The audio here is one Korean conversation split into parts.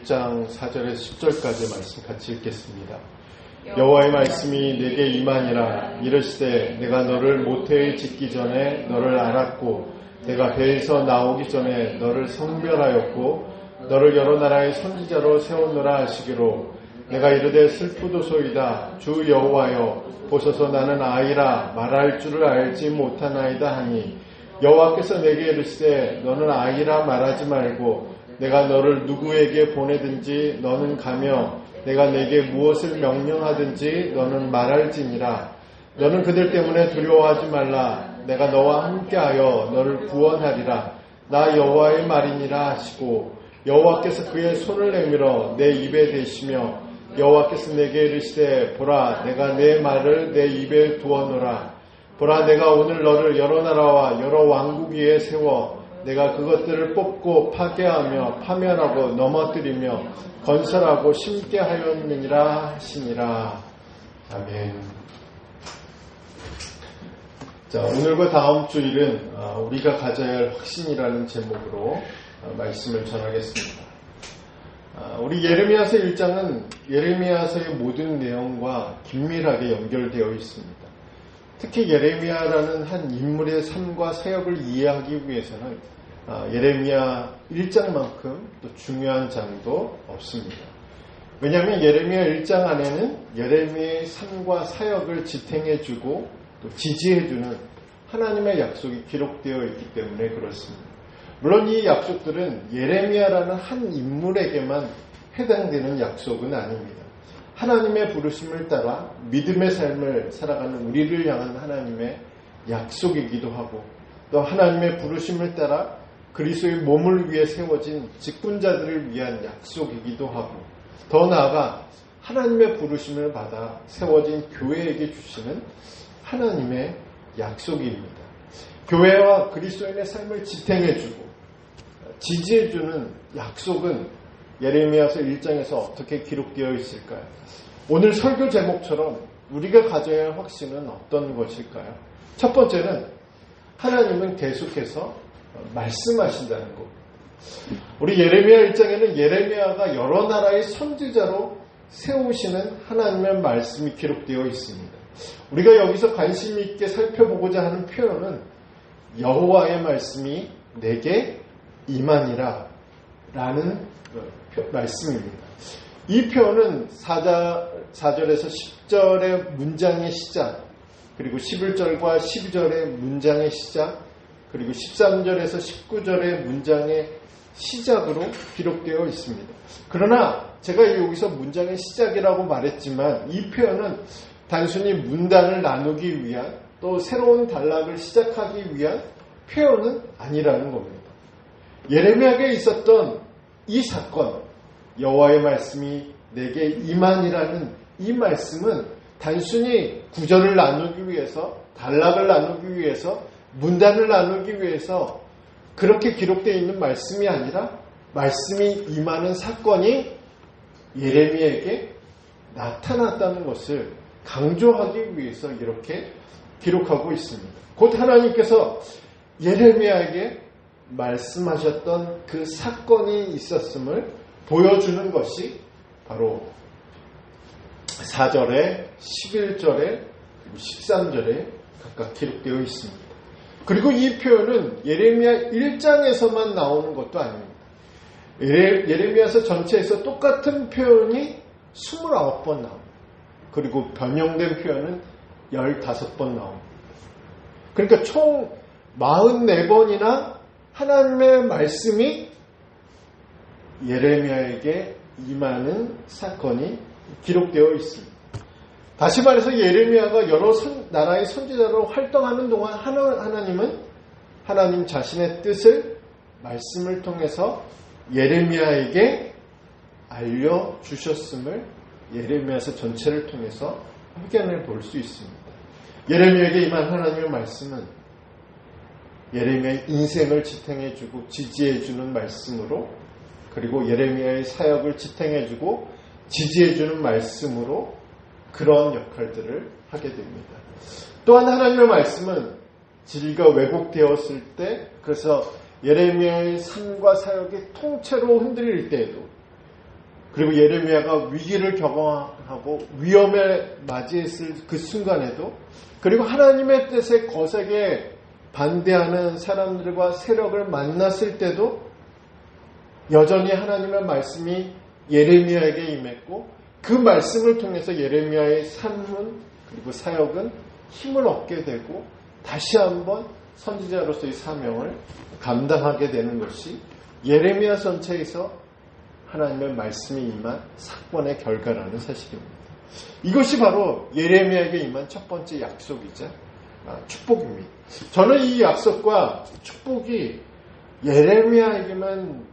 1장 4절에서 10절까지 말씀 같이 읽겠습니다. 여호와의 말씀이 내게 임하니라. 이르시되 내가 너를 모태에 짓기 전에 너를 알았고 내가 배에서 나오기 전에 너를 성별하였고 너를 여러 나라의 선지자로 세웠노라 하시기로 내가 이르되 슬프도소이다. 주 여호와여 보소서 나는 아이라 말할 줄을 알지 못하나이다 하니 여호와께서 내게 이르시되 너는 아이라 말하지 말고 내가 너를 누구에게 보내든지 너는 가며 내가 내게 무엇을 명령하든지 너는 말할지니라. 너는 그들 때문에 두려워하지 말라. 내가 너와 함께하여 너를 구원하리라. 나 여호와의 말이니라 하시고 여호와께서 그의 손을 내밀어 내 입에 대시며 여호와께서 내게 이르시되 보라 내가 내 말을 내 입에 두었노라. 보라 내가 오늘 너를 여러 나라와 여러 왕국 위에 세워 내가 그것들을 뽑고 파괴하며 파멸하고 넘어뜨리며 건설하고 심게 하였느니라 하시니라. 아멘. 자, 오늘과 다음 주일은 우리가 가져야 할 확신이라는 제목으로 말씀을 전하겠습니다. 우리 예레미야서 1장은 예레미야서의 모든 내용과 긴밀하게 연결되어 있습니다. 특히 예레미야라는 한 인물의 삶과 사역을 이해하기 위해서는 예레미야 1장만큼 또 중요한 장도 없습니다. 왜냐하면 예레미야 1장 안에는 예레미야의 삶과 사역을 지탱해주고 또 지지해주는 하나님의 약속이 기록되어 있기 때문에 그렇습니다. 물론 이 약속들은 예레미야라는 한 인물에게만 해당되는 약속은 아닙니다. 하나님의 부르심을 따라 믿음의 삶을 살아가는 우리를 향한 하나님의 약속이기도 하고 또 하나님의 부르심을 따라 그리스도의 몸을 위해 세워진 직분자들을 위한 약속이기도 하고 더 나아가 하나님의 부르심을 받아 세워진 교회에게 주시는 하나님의 약속입니다. 교회와 그리스도인의 삶을 지탱해주고 지지해주는 약속은 예레미야서 1장에서 어떻게 기록되어 있을까요? 오늘 설교 제목처럼 우리가 가져야 할 확신은 어떤 것일까요? 첫 번째는 하나님은 계속해서 말씀하신다는 것. 우리 예레미야 1장에는 예레미야가 여러 나라의 선지자로 세우시는 하나님의 말씀이 기록되어 있습니다. 우리가 여기서 관심 있게 살펴보고자 하는 표현은 여호와의 말씀이 내게 임하니라 라는 말씀입니다. 이 표현은 4절에서 10절의 문장의 시작, 그리고 11절과 12절의 문장의 시작, 그리고 13절에서 19절의 문장의 시작으로 기록되어 있습니다. 그러나 제가 여기서 문장의 시작이라고 말했지만 이 표현은 단순히 문단을 나누기 위한 또 새로운 단락을 시작하기 위한 표현은 아니라는 겁니다. 예레미야에게 있었던 이 사건, 여호와의 말씀이 내게 임하니라는 이 말씀은 단순히 구절을 나누기 위해서, 단락을 나누기 위해서, 문단을 나누기 위해서 그렇게 기록되어 있는 말씀이 아니라 말씀이 임하는 사건이 예레미야에게 나타났다는 것을 강조하기 위해서 이렇게 기록하고 있습니다. 곧 하나님께서 예레미야에게 말씀하셨던 그 사건이 있었음을 보여주는 것이 바로 4절에 11절에 그리고 13절에 각각 기록되어 있습니다. 그리고 이 표현은 예레미야 1장에서만 나오는 것도 아닙니다. 예레미야서 전체에서 똑같은 표현이 29번 나옵니다. 그리고 변형된 표현은 15번 나옵니다. 그러니까 총 44번이나 하나님의 말씀이 예레미야에게 임하는 사건이 기록되어 있습니다. 다시 말해서 예레미야가 여러 나라의 선지자로 활동하는 동안 하나님은 하나님 자신의 뜻을 말씀을 통해서 예레미야에게 알려주셨음을 예레미야서 전체를 통해서 확인해 볼 수 있습니다. 예레미야에게 임한 하나님의 말씀은 예레미야의 인생을 지탱해주고 지지해주는 말씀으로, 그리고 예레미야의 사역을 지탱해주고 지지해주는 말씀으로 그런 역할들을 하게 됩니다. 또한 하나님의 말씀은 진리가 왜곡되었을 때, 그래서 예레미야의 삶과 사역이 통째로 흔들릴 때에도 그리고 예레미야가 위기를 경험하고 위험에 맞이했을 그 순간에도, 그리고 하나님의 뜻에 거세게 반대하는 사람들과 세력을 만났을 때도 여전히 하나님의 말씀이 예레미야에게 임했고, 그 말씀을 통해서 예레미야의 삶은, 그리고 사역은 힘을 얻게 되고 다시 한번 선지자로서의 사명을 감당하게 되는 것이 예레미야 전체에서 하나님의 말씀이 임한 사건의 결과라는 사실입니다. 이것이 바로 예레미야에게 임한 첫 번째 약속이자 축복입니다. 저는 이 약속과 축복이 예레미야에게만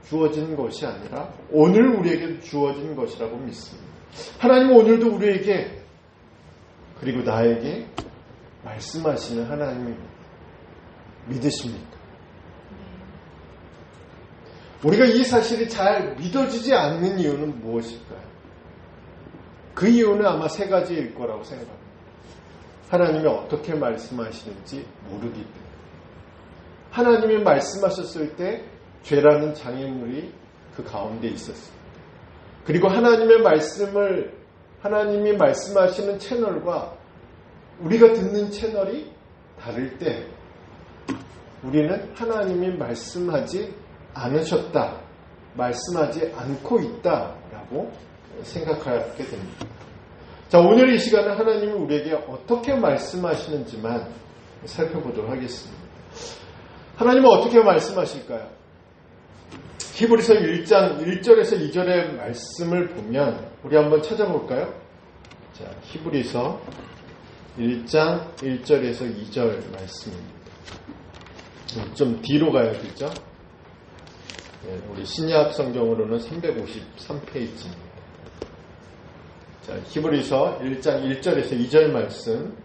주어진 것이 아니라 오늘 우리에게 주어진 것이라고 믿습니다. 하나님은 오늘도 우리에게, 그리고 나에게 말씀하시는 하나님입니다. 믿으십니까? 우리가 이 사실이 잘 믿어지지 않는 이유는 무엇일까요? 그 이유는 아마 세 가지일 거라고 생각합니다. 하나님이 어떻게 말씀하시는지 모르기 때문에. 하나님이 말씀하셨을 때 죄라는 장애물이 그 가운데 있었습니다. 그리고 하나님이 말씀하시는 채널과 우리가 듣는 채널이 다를 때 우리는 하나님이 말씀하지 않으셨다, 말씀하지 않고 있다라고 생각하게 됩니다. 자, 오늘 이 시간은 하나님이 우리에게 어떻게 말씀하시는지만 살펴보도록 하겠습니다. 하나님은 어떻게 말씀하실까요? 히브리서 1장 1절에서 2절의 말씀을 보면 우리 한번 찾아볼까요? 자, 히브리서 1장 1절에서 2절 말씀입니다. 좀 뒤로 가야 되죠? 네, 우리 신약 성경으로는 353페이지입니다. 자, 히브리서 1장 1절에서 2절 말씀.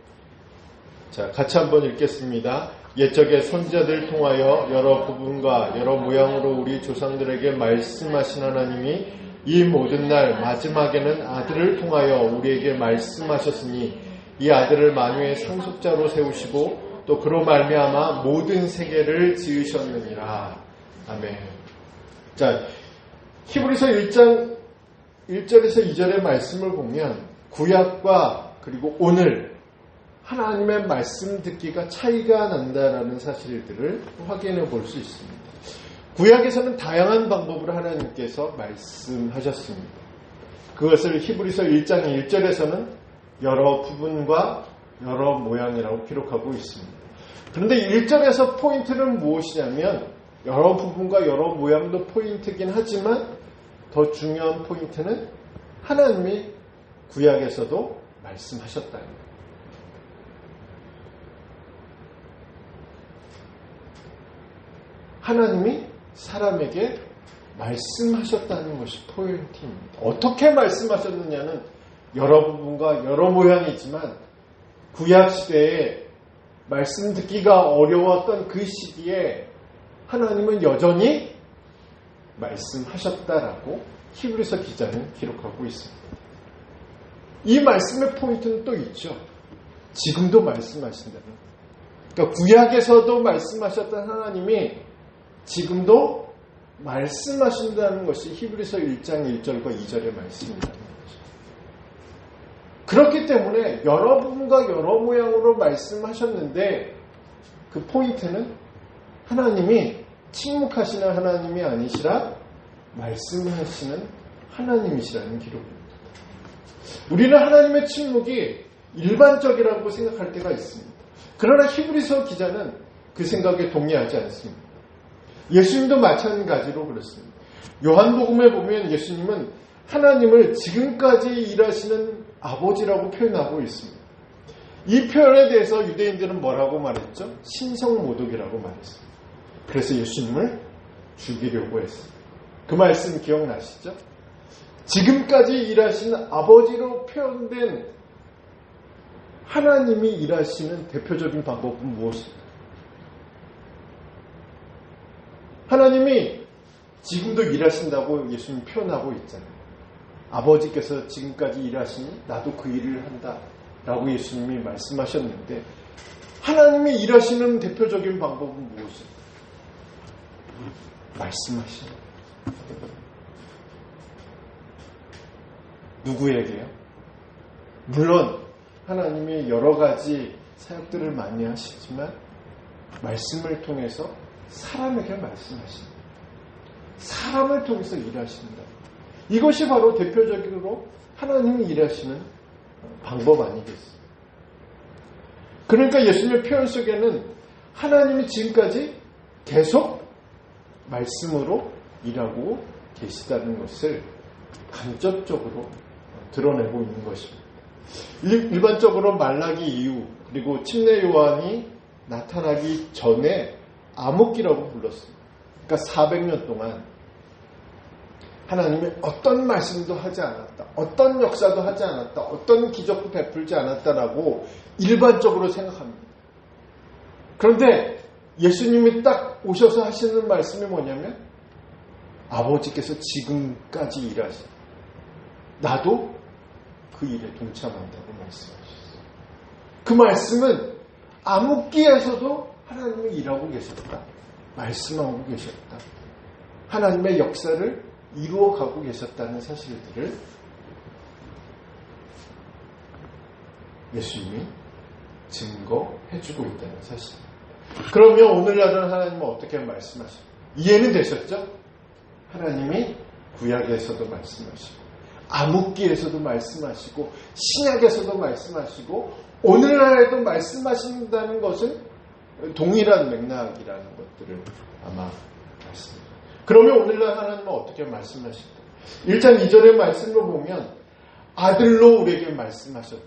자, 같이 한번 읽겠습니다. 옛적의 선지자들 통하여 여러 부분과 여러 모양으로 우리 조상들에게 말씀하신 하나님이 이 모든 날 마지막에는 아들을 통하여 우리에게 말씀하셨으니 이 아들을 만유의 상속자로 세우시고 또 그로 말미암아 모든 세계를 지으셨느니라. 아멘. 자, 히브리서 1장 1절에서 2절의 말씀을 보면 구약과 그리고 오늘 하나님의 말씀 듣기가 차이가 난다라는 사실들을 확인해 볼 수 있습니다. 구약에서는 다양한 방법으로 하나님께서 말씀하셨습니다. 그것을 히브리서 1장 1절에서는 여러 부분과 여러 모양이라고 기록하고 있습니다. 그런데 1절에서 포인트는 무엇이냐면 여러 부분과 여러 모양도 포인트긴 하지만 더 중요한 포인트는 하나님이 구약에서도 말씀하셨다는 거예요. 하나님이 사람에게 말씀하셨다는 것이 포인트입니다. 어떻게 말씀하셨느냐는 여러 부분과 여러 모양이지만 구약시대에 말씀 듣기가 어려웠던 그 시기에 하나님은 여전히 말씀하셨다라고 히브리서 기자는 기록하고 있습니다. 이 말씀의 포인트는 또 있죠. 지금도 말씀하신다는 거예요. 그러니까 구약에서도 말씀하셨던 하나님이 지금도 말씀하신다는 것이 히브리서 1장 1절과 2절의 말씀이라는 거죠. 그렇기 때문에 여러 부분과 여러 모양으로 말씀하셨는데 그 포인트는 하나님이 침묵하시는 하나님이 아니시라 말씀하시는 하나님이시라는 기록입니다. 우리는 하나님의 침묵이 일반적이라고 생각할 때가 있습니다. 그러나 히브리서 기자는 그 생각에 동의하지 않습니다. 예수님도 마찬가지로 그렇습니다. 요한복음에 보면 예수님은 하나님을 지금까지 일하시는 아버지라고 표현하고 있습니다. 이 표현에 대해서 유대인들은 뭐라고 말했죠? 신성모독이라고 말했습니다. 그래서 예수님을 죽이려고 했습니다. 그 말씀 기억나시죠? 지금까지 일하신 아버지로 표현된 하나님이 일하시는 대표적인 방법은 무엇일까요? 하나님이 지금도 일하신다고 예수님 표현하고 있잖아요. 아버지께서 지금까지 일하시니 나도 그 일을 한다 라고 예수님이 말씀하셨는데 하나님이 일하시는 대표적인 방법은 무엇일까요? 말씀하시는 거예요. 누구에게요? 물론 하나님이 여러 가지 사역들을 많이 하시지만 말씀을 통해서 사람에게 말씀하십니다. 사람을 통해서 일하신다. 이것이 바로 대표적으로 하나님이 일하시는 방법 아니겠어요? 그러니까 예수님의 표현 속에는 하나님이 지금까지 계속 말씀으로 일하고 계시다는 것을 간접적으로 드러내고 있는 것입니다. 일반적으로 말라기 이후 그리고 침례 요한이 나타나기 전에 암흑기라고 불렀습니다. 그러니까 400년 동안 하나님이 어떤 말씀도 하지 않았다. 어떤 역사도 하지 않았다. 어떤 기적도 베풀지 않았다라고 일반적으로 생각합니다. 그런데 예수님이 딱 오셔서 하시는 말씀이 뭐냐면 아버지께서 지금까지 일하신 나도 그 일에 동참한다고 말씀하셨어요. 그 말씀은 암흑기에서도 하나님이 일하고 계셨다. 말씀하고 계셨다. 하나님의 역사를 이루어가고 계셨다는 사실들을 예수님이 증거해주고 있다는 사실. 그러면 오늘날은 하나님은 어떻게 말씀하시죠? 이해는 되셨죠? 하나님이 구약에서도 말씀하시고 암흑기에서도 말씀하시고 신약에서도 말씀하시고 오늘날에도 말씀하신다는 것은 동일한 맥락이라는 것들을 아마 말씀합니다. 그러면 오늘날 하나님은 어떻게 말씀하실까? 1장 2절의 말씀을 보면 아들로 우리에게 말씀하셨다.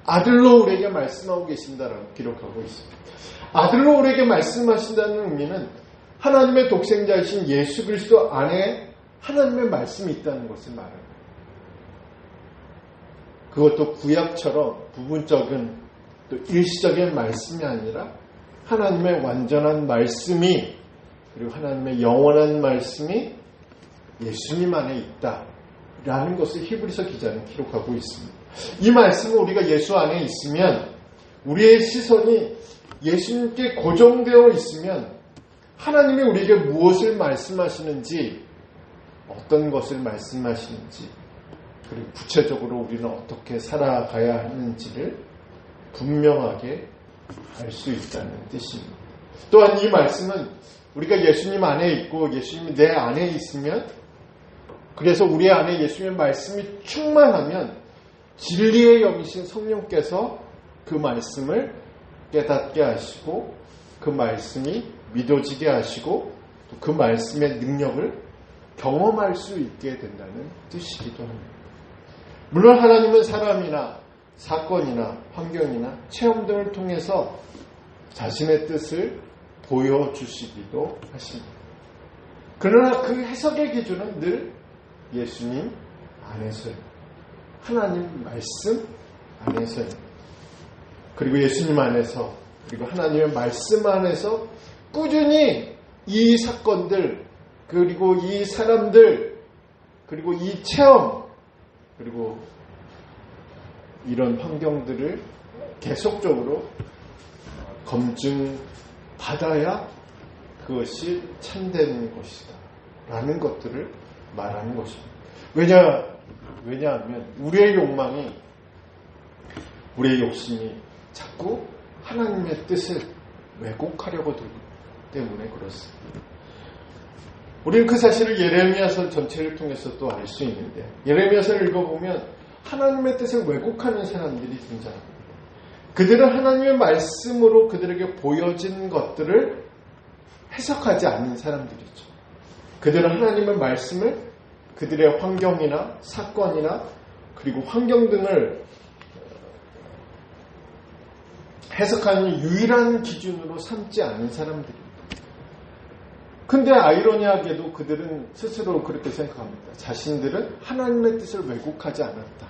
아들로 우리에게 말씀하고 계신다라고 기록하고 있습니다. 아들로 우리에게 말씀하신다는 의미는 하나님의 독생자이신 예수 그리스도 안에 하나님의 말씀이 있다는 것을 말합니다. 그것도 구약처럼 부분적인 또 일시적인 말씀이 아니라 하나님의 완전한 말씀이 그리고 하나님의 영원한 말씀이 예수님 안에 있다라는 것을 히브리서 기자는 기록하고 있습니다. 이 말씀은 우리가 예수 안에 있으면 우리의 시선이 예수님께 고정되어 있으면 하나님이 우리에게 무엇을 말씀하시는지 어떤 것을 말씀하시는지 그리고 구체적으로 우리는 어떻게 살아가야 하는지를 분명하게 알 수 있다는 뜻입니다. 또한 이 말씀은 우리가 예수님 안에 있고 예수님이 내 안에 있으면 그래서 우리 안에 예수님의 말씀이 충만하면 진리의 영이신 성령께서 그 말씀을 깨닫게 하시고 그 말씀이 믿어지게 하시고 또 그 말씀의 능력을 경험할 수 있게 된다는 뜻이기도 합니다. 물론 하나님은 사람이나 사건이나 환경이나 체험 등을 통해서 자신의 뜻을 보여주시기도 하십니다. 그러나 그 해석의 기준은 늘 예수님 안에서요. 하나님 말씀 안에서요. 그리고 예수님 안에서 그리고 하나님의 말씀 안에서 꾸준히 이 사건들 그리고 이 사람들 그리고 이 체험 그리고 이런 환경들을 계속적으로 검증받아야 그것이 참된 것이다 라는 것들을 말하는 것입니다. 왜냐하면 우리의 욕망이 우리의 욕심이 자꾸 하나님의 뜻을 왜곡하려고 들기 때문에 그렇습니다. 우리는 그 사실을 예레미야서 전체를 통해서 또 알 수 있는데 예레미야서를 읽어보면 하나님의 뜻을 왜곡하는 사람들이 등장합니다. 그들은 하나님의 말씀으로 그들에게 보여진 것들을 해석하지 않는 사람들이죠. 그들은 하나님의 말씀을 그들의 환경이나 사건이나 그리고 환경 등을 해석하는 유일한 기준으로 삼지 않은 사람들입니다. 근데 아이러니하게도 그들은 스스로 그렇게 생각합니다. 자신들은 하나님의 뜻을 왜곡하지 않았다.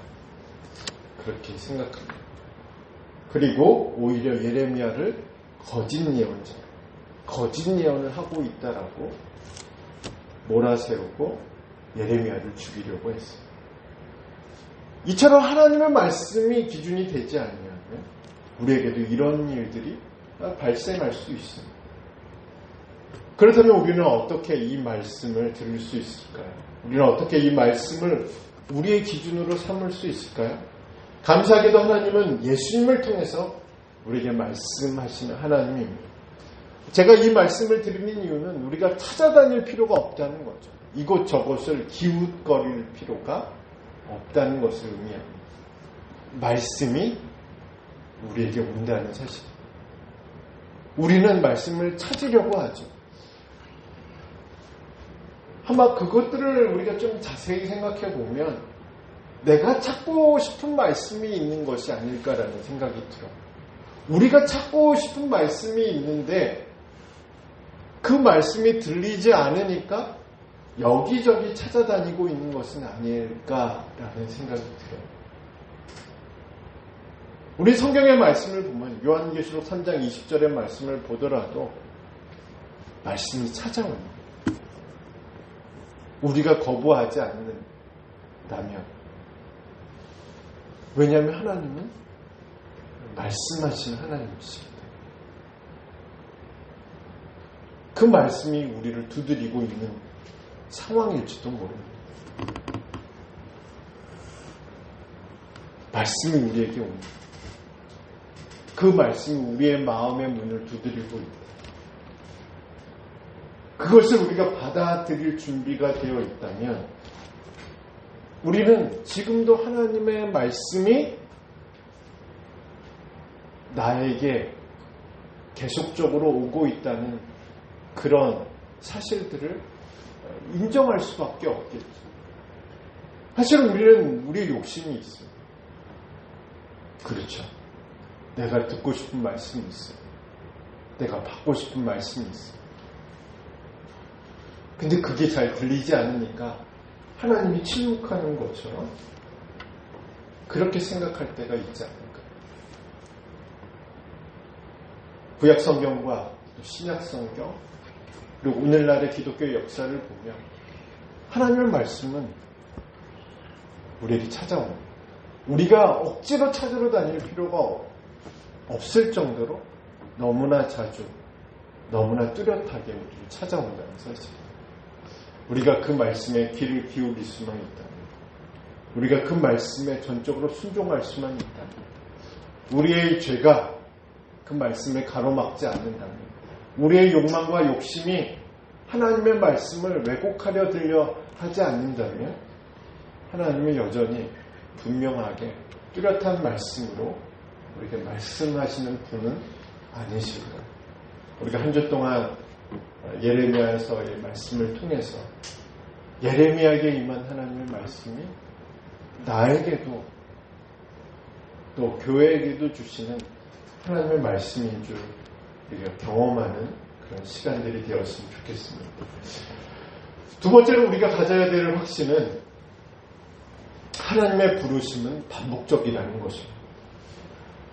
그렇게 생각합니다. 그리고 오히려 예레미야를 거짓 예언자, 거짓 예언을 하고 있다라고 몰아세우고 예레미야를 죽이려고 했어요. 이처럼 하나님의 말씀이 기준이 되지 않으면 우리에게도 이런 일들이 발생할 수 있습니다. 그렇다면 우리는 어떻게 이 말씀을 들을 수 있을까요? 우리는 어떻게 이 말씀을 우리의 기준으로 삼을 수 있을까요? 감사하게도 하나님은 예수님을 통해서 우리에게 말씀하시는 하나님입니다. 제가 이 말씀을 드리는 이유는 우리가 찾아다닐 필요가 없다는 거죠. 이곳저곳을 기웃거릴 필요가 없다는 것을 의미합니다. 말씀이 우리에게 온다는 사실. 우리는 말씀을 찾으려고 하죠. 아마 그것들을 우리가 좀 자세히 생각해 보면 내가 찾고 싶은 말씀이 있는 것이 아닐까라는 생각이 들어요. 우리가 찾고 싶은 말씀이 있는데 그 말씀이 들리지 않으니까 여기저기 찾아다니고 있는 것은 아닐까라는 생각이 들어요. 우리 성경의 말씀을 보면 요한계시록 3장 20절의 말씀을 보더라도 말씀이 찾아옵니다. 우리가 거부하지 않는다면. 왜냐하면 하나님은 말씀하시는 하나님이십니다. 그 말씀이 우리를 두드리고 있는 상황일지도 모릅니다. 말씀이 우리에게 옵니다. 그 말씀이 우리의 마음의 문을 두드리고 있다. 그것을 우리가 받아들일 준비가 되어 있다면 우리는 지금도 하나님의 말씀이 나에게 계속적으로 오고 있다는 그런 사실들을 인정할 수밖에 없겠죠. 사실 우리는 우리의 욕심이 있어요. 그렇죠. 내가 듣고 싶은 말씀이 있어요. 내가 받고 싶은 말씀이 있어요. 근데 그게 잘 들리지 않으니까 하나님이 침묵하는 것처럼 그렇게 생각할 때가 있지 않을까. 구약 성경과 신약 성경 그리고 오늘날의 기독교의 역사를 보면 하나님의 말씀은 우리에게 찾아옵니다. 우리가 억지로 찾으러 다닐 필요가 없을 정도로 너무나 자주 너무나 뚜렷하게 우리를 찾아온다는 사실. 우리가 그 말씀에 귀를 기울일 수만 있다면, 우리가 그 말씀에 전적으로 순종할 수만 있다면, 우리의 죄가 그 말씀에 가로막지 않는다면, 우리의 욕망과 욕심이 하나님의 말씀을 왜곡하려 들려 하지 않는다면 하나님은 여전히 분명하게 뚜렷한 말씀으로 우리에게 말씀하시는 분은 아니실까. 우리가 한 주 동안 예레미야에서의 말씀을 통해서 예레미야에게 임한 하나님의 말씀이 나에게도 또 교회에게도 주시는 하나님의 말씀인 줄 우리가 경험하는 그런 시간들이 되었으면 좋겠습니다. 두 번째로 우리가 가져야 될 확신은 하나님의 부르심은 반복적이라는 것입니다.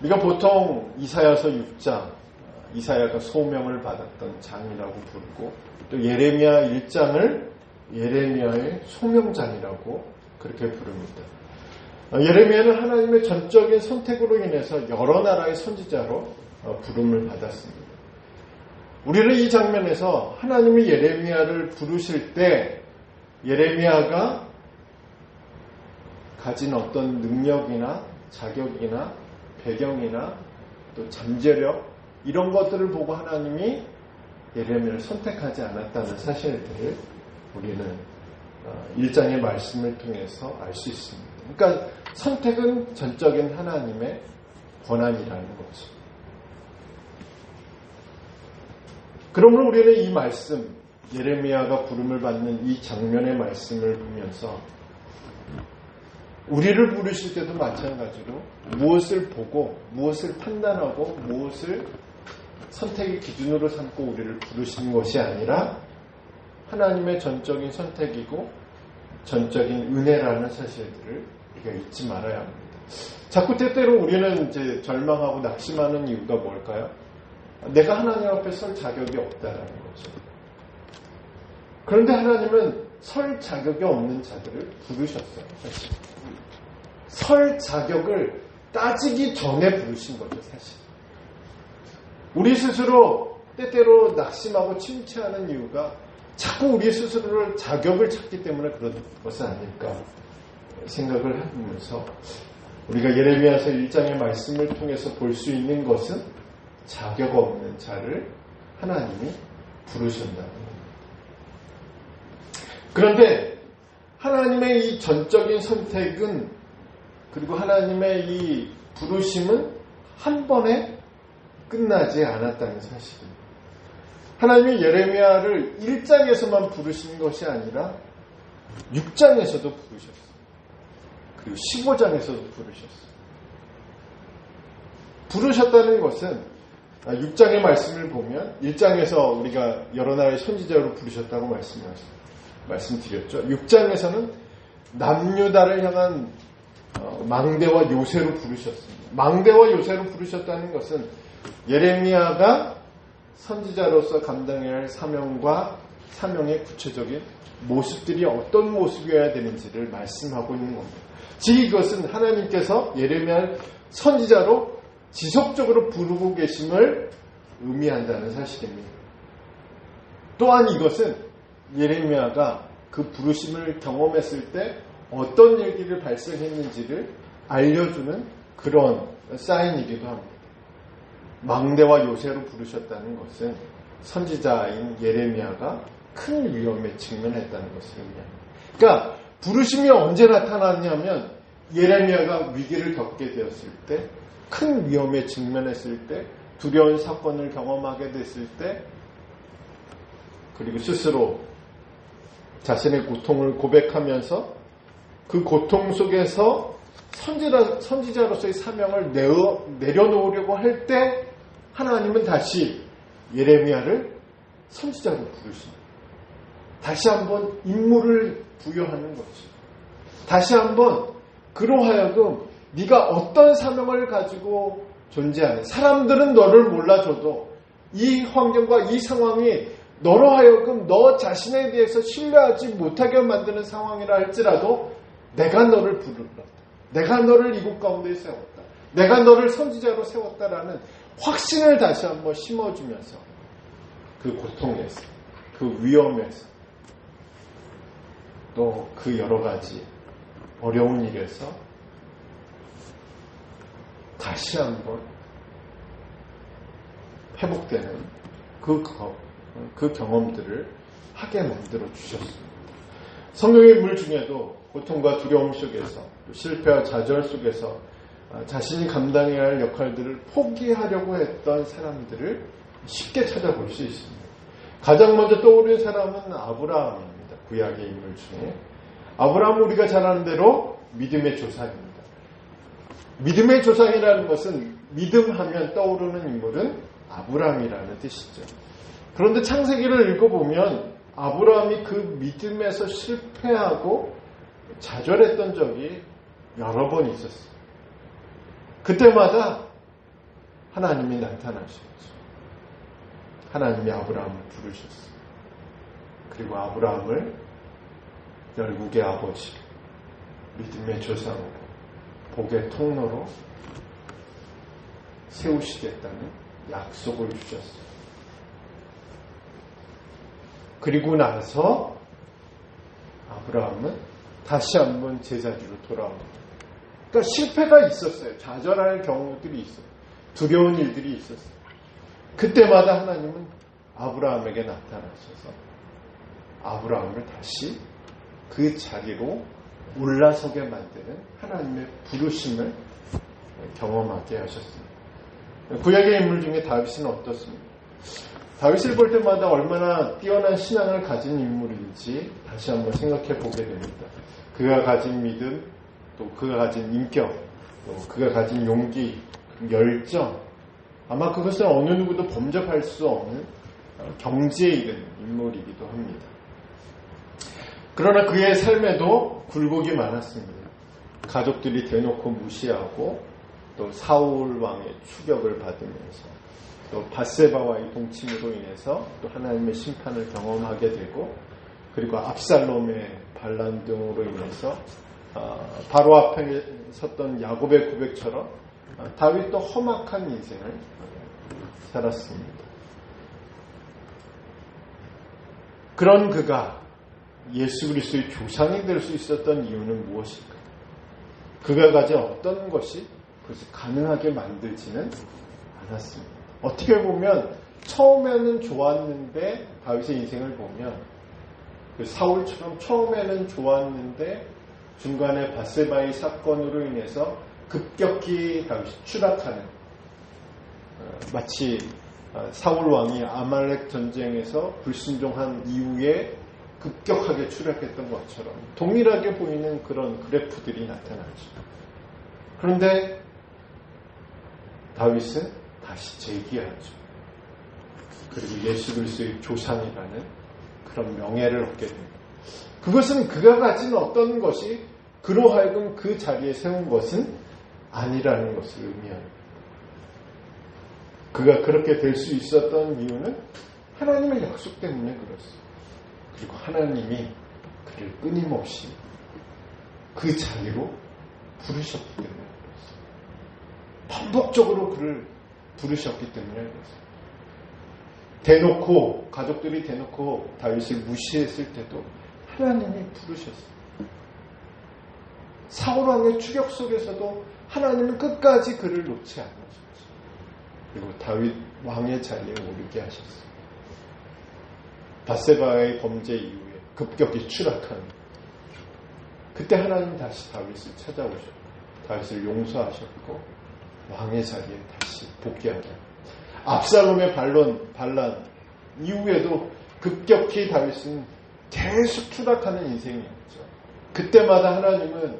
우리가 보통 이사야서 6장, 이사야가 소명을 받았던 장이라고 부르고 또 예레미야 1장을 예레미야의 소명장이라고 그렇게 부릅니다. 예레미야는 하나님의 전적인 선택으로 인해서 여러 나라의 선지자로 부름을 받았습니다. 우리는 이 장면에서 하나님이 예레미야를 부르실 때 예레미야가 가진 어떤 능력이나 자격이나 배경이나 또 잠재력 이런 것들을 보고 하나님이 예레미야를 선택하지 않았다는 사실들을 우리는 1장의 말씀을 통해서 알 수 있습니다. 그러니까 선택은 전적인 하나님의 권한이라는 거죠. 그러므로 우리는 이 말씀, 예레미야가 부름을 받는 이 장면의 말씀을 보면서 우리를 부르실 때도 마찬가지로 무엇을 보고 무엇을 판단하고 무엇을 선택의 기준으로 삼고 우리를 부르시는 것이 아니라 하나님의 전적인 선택이고 전적인 은혜라는 사실들을 우리가 잊지 말아야 합니다. 자꾸 때때로 우리는 이제 절망하고 낙심하는 이유가 뭘까요? 내가 하나님 앞에 설 자격이 없다라는 거죠. 그런데 하나님은 설 자격이 없는 자들을 부르셨어요. 사실. 설 자격을 따지기 전에 부르신 거죠, 사실. 우리 스스로 때때로 낙심하고 침체하는 이유가 자꾸 우리 스스로를 자격을 찾기 때문에 그런 것은 아닐까 생각을 하면서 우리가 예레미야서 1장의 말씀을 통해서 볼 수 있는 것은 자격 없는 자를 하나님이 부르신다는 겁니다. 그런데 하나님의 이 전적인 선택은, 그리고 하나님의 이 부르심은 한 번에 끝나지 않았다는 사실입니다. 하나님이 예레미야를 1장에서만 부르신 것이 아니라 6장에서도 부르셨어요. 그리고 15장에서도 부르셨어요. 부르셨다는 것은 6장의 말씀을 보면 1장에서 우리가 여러 나라의 선지자로 부르셨다고 말씀드렸죠. 6장에서는 남유다를 향한 망대와 요새로 부르셨습니다. 망대와 요새로 부르셨다는 것은 예레미야가 선지자로서 감당해야 할 사명과 사명의 구체적인 모습들이 어떤 모습이어야 되는지를 말씀하고 있는 겁니다. 즉 이것은 하나님께서 예레미야를 선지자로 지속적으로 부르고 계심을 의미한다는 사실입니다. 또한 이것은 예레미야가 그 부르심을 경험했을 때 어떤 얘기를 발생했는지를 알려주는 그런 사인이기도 합니다. 망대와 요새로 부르셨다는 것은 선지자인 예레미야가 큰 위험에 직면했다는 것을 의미합니다. 그러니까 부르심이 언제 나타났냐면 예레미야가 위기를 겪게 되었을 때, 큰 위험에 직면했을 때, 두려운 사건을 경험하게 됐을 때, 그리고 스스로 자신의 고통을 고백하면서 그 고통 속에서 선지자로서의 사명을 내려놓으려고 할 때 하나님은 다시 예레미야를 선지자로 부르십니다. 다시 한번 임무를 부여하는 거죠. 다시 한번 그로 하여금 네가 어떤 사명을 가지고 존재하는, 사람들은 너를 몰라줘도 이 환경과 이 상황이 너로 하여금 너 자신에 대해서 신뢰하지 못하게 만드는 상황이라 할지라도 내가 너를 부르렀다. 내가 너를 이곳 가운데 세웠다. 내가 너를 선지자로 세웠다라는 확신을 다시 한번 심어주면서 그 고통에서, 그 위험에서, 또 그 여러 가지 어려운 일에서 다시 한번 회복되는 그 경험들을 하게 만들어 주셨습니다. 성경의 인물 중에도 고통과 두려움 속에서, 실패와 좌절 속에서 자신이 감당해야 할 역할들을 포기하려고 했던 사람들을 쉽게 찾아볼 수 있습니다. 가장 먼저 떠오르는 사람은 아브라함입니다. 구약의 인물 중에. 아브라함은 우리가 잘 아는 대로 믿음의 조상입니다. 믿음의 조상이라는 것은 믿음하면 떠오르는 인물은 아브라함이라는 뜻이죠. 그런데 창세기를 읽어보면 아브라함이 그 믿음에서 실패하고 좌절했던 적이 여러 번 있었어요. 그때마다 하나님이 나타나셨죠. 하나님이 아브라함을 부르셨어요. 그리고 아브라함을 열국의 아버지, 믿음의 조상으로, 복의 통로로 세우시겠다는 약속을 주셨어요. 그리고 나서 아브라함은 다시 한번 제자리로 돌아옵니다. 그러니까 실패가 있었어요. 좌절할 경우들이 있어요. 두려운 일들이 있었어요. 그때마다 하나님은 아브라함에게 나타나셔서 아브라함을 다시 그 자리로 올라서게 만드는 하나님의 부르심을 경험하게 하셨습니다. 구약의 인물 중에 다윗은 어떻습니까? 다윗을 볼 때마다 얼마나 뛰어난 신앙을 가진 인물인지 다시 한번 생각해 보게 됩니다. 그가 가진 믿음, 또 그가 가진 인격, 또 그가 가진 용기, 열정, 아마 그것은 어느 누구도 범접할 수 없는 경지에 이른 인물이기도 합니다. 그러나 그의 삶에도 굴곡이 많았습니다. 가족들이 대놓고 무시하고 또 사울 왕의 추격을 받으면서 또 밧세바와의 동침으로 인해서 또 하나님의 심판을 경험하게 되고, 그리고 압살롬의 반란 등으로 인해서 바로 앞에 섰던 야곱의 고백처럼 다윗도 험악한 인생을 살았습니다. 그런 그가 예수 그리스도의 조상이 될 수 있었던 이유는 무엇일까? 그가 가진 어떤 것이 그것을 가능하게 만들지는 않았습니다. 어떻게 보면 처음에는 좋았는데 다윗의 인생을 보면 그 사울처럼 처음에는 좋았는데 중간에 밧세바의 사건으로 인해서 급격히 다윗이 추락하는, 마치 사울 왕이 아말렉 전쟁에서 불순종한 이후에 급격하게 추락했던 것처럼 동일하게 보이는 그런 그래프들이 나타나죠. 그런데 다윗은 다시 재기하죠. 그리고 예수 그리스도의 조상이라는 그런 명예를 얻게 됩니다. 그것은 그가 가진 어떤 것이 그로 하여금 그 자리에 세운 것은 아니라는 것을 의미합니다. 그가 그렇게 될 수 있었던 이유는 하나님의 약속 때문에 그렇습니다. 그리고 하나님이 그를 끊임없이 그 자리로 부르셨기 때문에 그렇습니다. 반복적으로 그를 부르셨기 때문에 그렇습니다. 대놓고, 가족들이 대놓고 다윗을 무시했을 때도 하나님이 부르셨어요. 사울왕의 추격 속에서도 하나님은 끝까지 그를 놓지 않으셨어요. 그리고 다윗 왕의 자리에 오르게 하셨어요. 밧세바의 범죄 이후에 급격히 추락한 그때 하나님 다시 다윗을 찾아오셨고 다윗을 용서하셨고 왕의 자리에 다시 복귀하게 합니다. 압살롬의 반란 이후에도 급격히 다윗은 계속 추락하는 인생이었죠. 그때마다 하나님은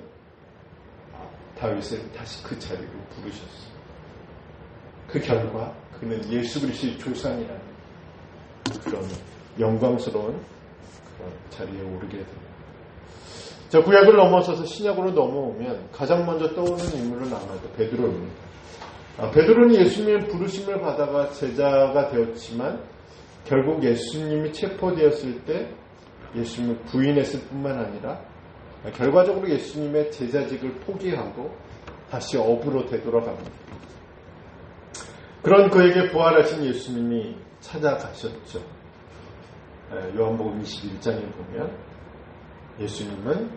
다윗을 다시 그 자리로 부르셨어요. 그 결과 그는 예수 그리스도의 조상이라는 그런 영광스러운 그런 자리에 오르게 됩니다. 자, 구약을 넘어서서 신약으로 넘어오면 가장 먼저 떠오르는 인물은 아마도 베드로입니다. 베드로는 예수님의 부르심을 받아가 제자가 되었지만 결국 예수님이 체포되었을 때 예수님을 부인했을 뿐만 아니라 결과적으로 예수님의 제자직을 포기하고 다시 업으로 되돌아갑니다. 그런 그에게 부활하신 예수님이 찾아가셨죠. 요한복음 21장에 보면 예수님은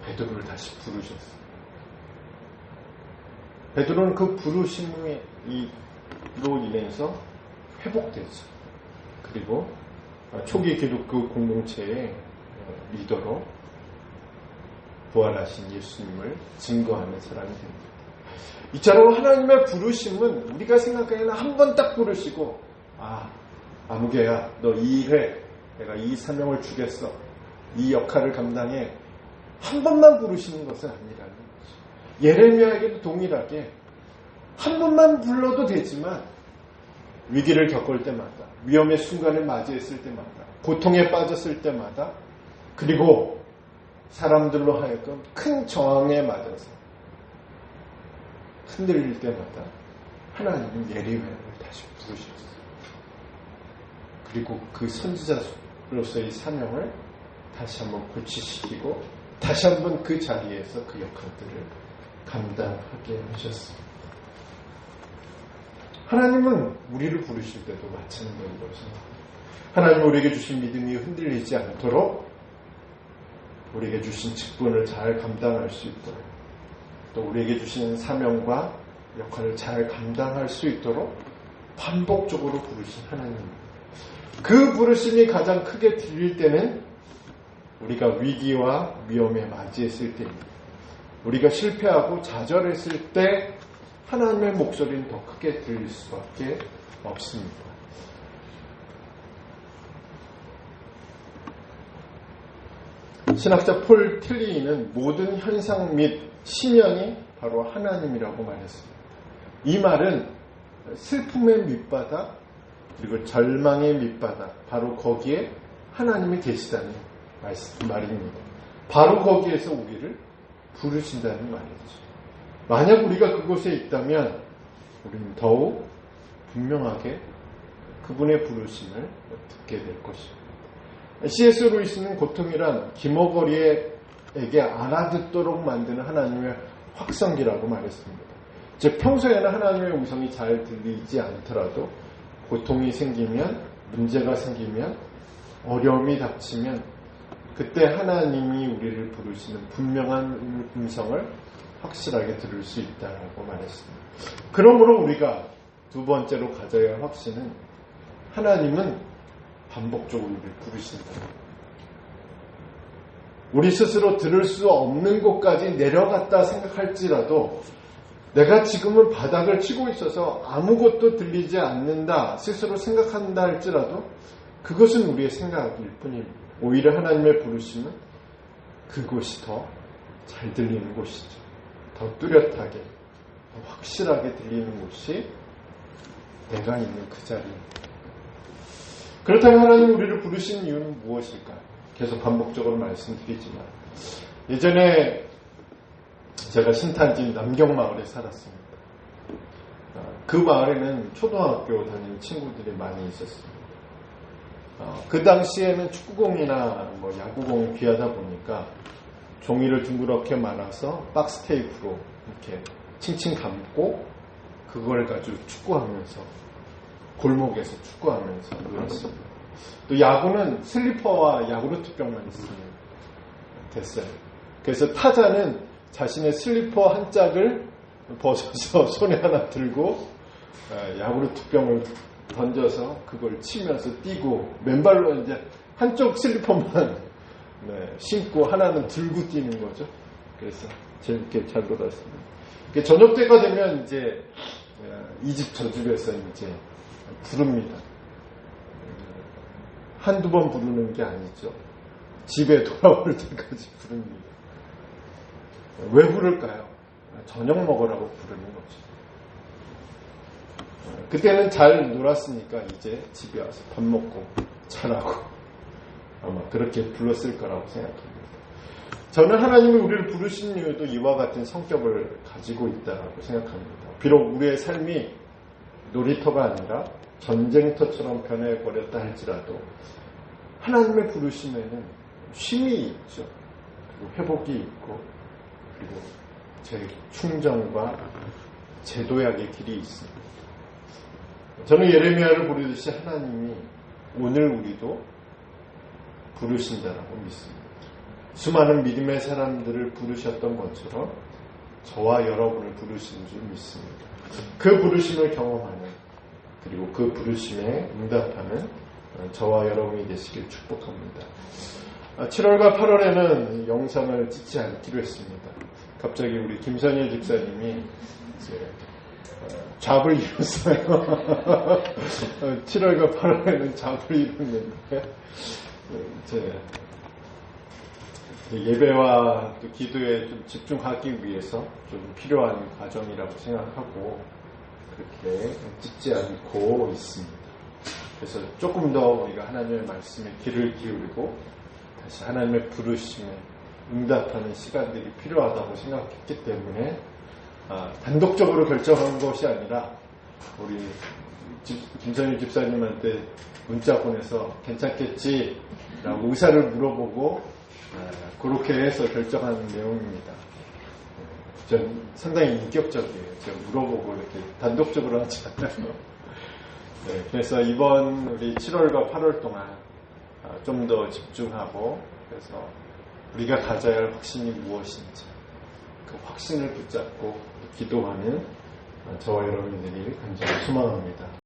베드로를 다시 부르셨어요. 베드로는 그 부르심으로 인해서 회복되죠. 그리고 초기 기독교 공동체의 리더로 부활하신 예수님을 증거하는 사람이 됩니다. 이처럼 하나님의 부르심은 우리가 생각하기에는 한 번 딱 부르시고 아무개야 너 이 일해, 내가 이 사명을 주겠어, 이 역할을 감당해, 한 번만 부르시는 것은 아니라는 거죠. 예레미야에게도 동일하게 한 번만 불러도 되지만 위기를 겪을 때마다, 위험의 순간을 맞이했을 때마다, 고통에 빠졌을 때마다, 그리고 사람들로 하여금 큰 저항에 맞아서 흔들릴 때마다 하나님은 예레미야를 다시 부르셨어요. 그리고 그 선지자로서의 사명을 다시 한번 고치시키고 다시 한번 그 자리에서 그 역할들을 감당하게 하셨습니다. 하나님은 우리를 부르실 때도 마찬가지라고 생각합니다. 하나님은 우리에게 주신 믿음이 흔들리지 않도록 우리에게 주신 직분을 잘 감당할 수 있도록 또 우리에게 주신 사명과 역할을 잘 감당할 수 있도록 반복적으로 부르신 하나님입니다. 그 부르심이 가장 크게 들릴 때는 우리가 위기와 위험에 맞이했을 때입니다. 우리가 실패하고 좌절했을 때 하나님의 목소리는 더 크게 들릴 수밖에 없습니다. 신학자 폴 틸리는 모든 현상 및 심연이 바로 하나님이라고 말했습니다. 이 말은 슬픔의 밑바닥 그리고 절망의 밑바닥 바로 거기에 하나님이 계시다는 말입니다. 바로 거기에서 우리를 부르신다는 말이죠. 만약 우리가 그곳에 있다면 우리는 더욱 분명하게 그분의 부르심을 듣게 될 것입니다. C.S. 루이스는 고통이란 기머거리에게 알아듣도록 만드는 하나님의 확성기라고 말했습니다. 즉 평소에는 하나님의 음성이 잘 들리지 않더라도 고통이 생기면, 문제가 생기면, 어려움이 닥치면 그때 하나님이 우리를 부르시는 분명한 음성을 확실하게 들을 수 있다라고 말했습니다. 그러므로 우리가 두 번째로 가져야 할 확신은 하나님은 반복적으로 우리를 부르신다. 우리 스스로 들을 수 없는 곳까지 내려갔다 생각할지라도 내가 지금은 바닥을 치고 있어서 아무것도 들리지 않는다 스스로 생각한다 할지라도 그것은 우리의 생각일 뿐입니다. 오히려 하나님의 부르심은 그곳이 더 잘 들리는 곳이죠. 더 뚜렷하게, 더 확실하게 들리는 곳이 내가 있는 그 자리입니다. 그렇다면 하나님 우리를 부르신 이유는 무엇일까요? 계속 반복적으로 말씀드리지만 예전에 제가 신탄진 남경마을에 살았습니다. 그 마을에는 초등학교 다니는 친구들이 많이 있었습니다. 그 당시에는 축구공이나 야구공이 귀하다 보니까 종이를 둥그렇게 말아서 박스 테이프로 이렇게 칭칭 감고 그걸 가지고 축구하면서 골목에서 축구하면서 놀았습니다. 또 야구는 슬리퍼와 야구르트병만 있으면 됐어요. 그래서 타자는 자신의 슬리퍼 한 짝을 벗어서 손에 하나 들고 야구르트병을 던져서 그걸 치면서 뛰고 맨발로 이제 한쪽 슬리퍼만 신고 하나는 들고 뛰는 거죠. 그래서 재밌게 잘 놀았습니다. 저녁 때가 되면 이제 이 집 저 집에서 이제 부릅니다. 한두 번 부르는 게 아니죠. 집에 돌아올 때까지 부릅니다. 왜 부를까요? 저녁 먹으라고 부르는 거죠. 그때는 잘 놀았으니까 이제 집에 와서 밥 먹고 자라고 아마 그렇게 불렀을 거라고 생각합니다. 저는 하나님이 우리를 부르신 이유도 이와 같은 성격을 가지고 있다고 생각합니다. 비록 우리의 삶이 놀이터가 아니라 전쟁터처럼 변해버렸다 할지라도 하나님의 부르심에는 쉼이 있죠. 그리고 회복이 있고 그리고 재충전과 재도약의 길이 있습니다. 저는 예레미야를 부르듯이 하나님이 오늘 우리도 부르신다라고 믿습니다. 수많은 믿음의 사람들을 부르셨던 것처럼 저와 여러분을 부르신 줄 믿습니다. 그 부르심을 경험하는 그리고 그 부르심에 응답하는 저와 여러분이 되시길 축복합니다. 7월과 8월에는 영상을 찍지 않기로 했습니다. 갑자기 우리 김선일 집사님이 이제 잡을 이뤘어요. 7월과 8월에는 잡을 이뤘는데 이제 예배와 또 기도에 좀 집중하기 위해서 좀 필요한 과정이라고 생각하고 그렇게 찍지 않고 있습니다. 그래서 조금 더 우리가 하나님의 말씀에 귀를 기울이고 다시 하나님의 부르심에 응답하는 시간들이 필요하다고 생각했기 때문에 단독적으로 결정한 것이 아니라 우리 김선일 집사님한테 문자 보내서 괜찮겠지라고 의사를 물어보고 그렇게 해서 결정한 내용입니다. 전 상당히 인격적이에요. 제가 물어보고 이렇게 단독적으로 하지 않아요. 그래서 이번 우리 7월과 8월 동안 좀 더 집중하고 그래서 우리가 가져야 할 확신이 무엇인지 그 확신을 붙잡고 기도하는 저와 여러분들이 간절히 소망합니다.